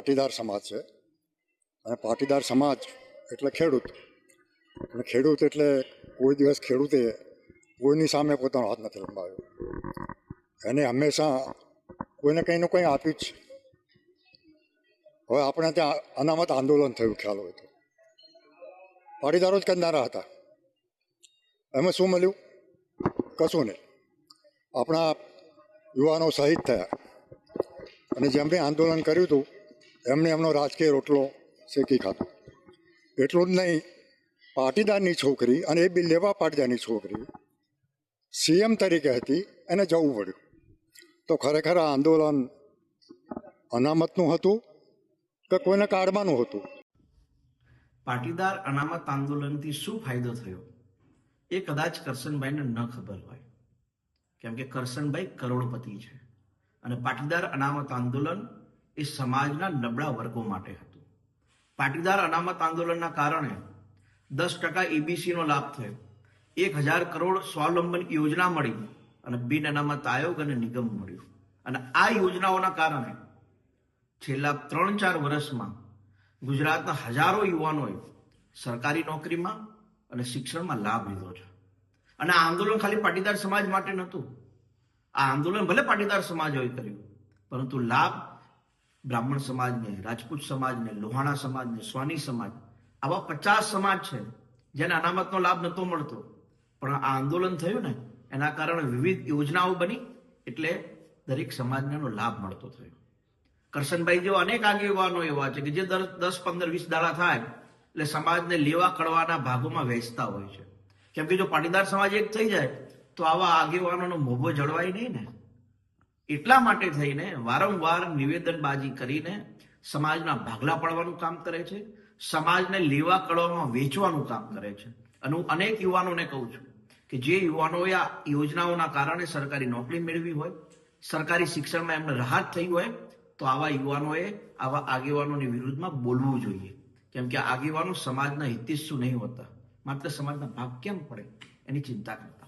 પાટીદાર સમાજ છે અને પાટીદાર સમાજ એટલે ખેડૂત. અને ખેડૂત એટલે કોઈ દિવસ ખેડૂતે કોઈની સામે પોતાનો હાથ નથી લંબાવ્યો. એને હંમેશા કોઈને કંઈ ને કંઈ આપ્યું જ છે. હવે આપણે ત્યાં અનામત આંદોલન થયું, ખ્યાલ હોય તો પાટીદારો જ કરનારા હતા. એમાં શું મળ્યું? કશું નહીં. આપણા યુવાનો શહીદ થયા અને જેમણે આંદોલન કર્યું હતું એમણે એમનો રાજકીય રોટલો શેકી ખાધો. એટલું જ નહીં, પાટીદારની છોકરી, અને એ બી લેવા પાટીદારની છોકરી સીએમ તરીકે હતી, એને જવું પડ્યું. તો ખરેખર આ આંદોલન અનામતનું હતું કે કોઈને કાઢવાનું હતું? પાટીદાર અનામત આંદોલનથી શું ફાયદો થયો એ કદાચ કરશનભાઈને ન ખબર હોય, કેમ કે કરશનભાઈ કરોડપતિ છે અને પાટીદાર અનામત આંદોલન એ સમાજના નબળા વર્ગો માટે હતું. પાટીદાર અનામત આંદોલનના કારણે 10% EBCનો લાભ થયો, 1000 કરોડ સ્વાવલંબન યોજના મળી અને બિન અનામત આયોગ અને નિગમ મળ્યું. અને આ યોજનાઓના કારણે છેલ્લા 3-4 વર્ષમાં ગુજરાતના હજારો યુવાનોએ સરકારી નોકરીમાં અને શિક્ષણમાં લાભ લીધો છે. અને આ આંદોલન ખાલી પાટીદાર સમાજ માટે નહોતું. આ આંદોલન ભલે પાટીદાર સમાજોએ કર્યું, પરંતુ લાભ બ્રાહ્મણ સમાજને, રાજપૂત સમાજને, લોહાણા સમાજને, સ્વાની સમાજ, આવા 50 સમાજ છે જેને અનામતનો લાભ નહોતો મળતો. પણ આ આંદોલન થયું ને, એના કારણે વિવિધ યોજનાઓ બની, એટલે દરેક સમાજને એનો લાભ મળતો થયો. કરશનભાઈ જેવા અનેક આગેવાનો એવા છે કે જે 10, 15, 20 દાડા થાય એટલે સમાજને લેવા કડવાના ભાગોમાં વહેંચતા હોય છે. કેમ કે જો પાટીદાર સમાજ એક થઈ જાય તો આવા આગેવાનોનો મોભો જળવાય નહીં ને. એટલા માટે થઈને વારંવાર નિવેદનબાજી કરીને સમાજના ભાગલા પાડવાનું કામ કરે છે, સમાજને લેવા કડવામાં વેચવાનું કામ કરે છે. અને હું અનેક યુવાનોને કહું છું કે જે યુવાનોએ આ યોજનાઓના કારણે સરકારી નોકરી મેળવી હોય, સરકારી શિક્ષણમાં એમને રાહત થઈ હોય, તો આવા યુવાનોએ આવા આગેવાનોની વિરુદ્ધમાં બોલવું જોઈએ. કેમ કે આગેવાનો સમાજના હિતેચ્છુ નહીં હોતા, માત્ર સમાજના ભાગ કેમ પડે એની ચિંતા કરતા.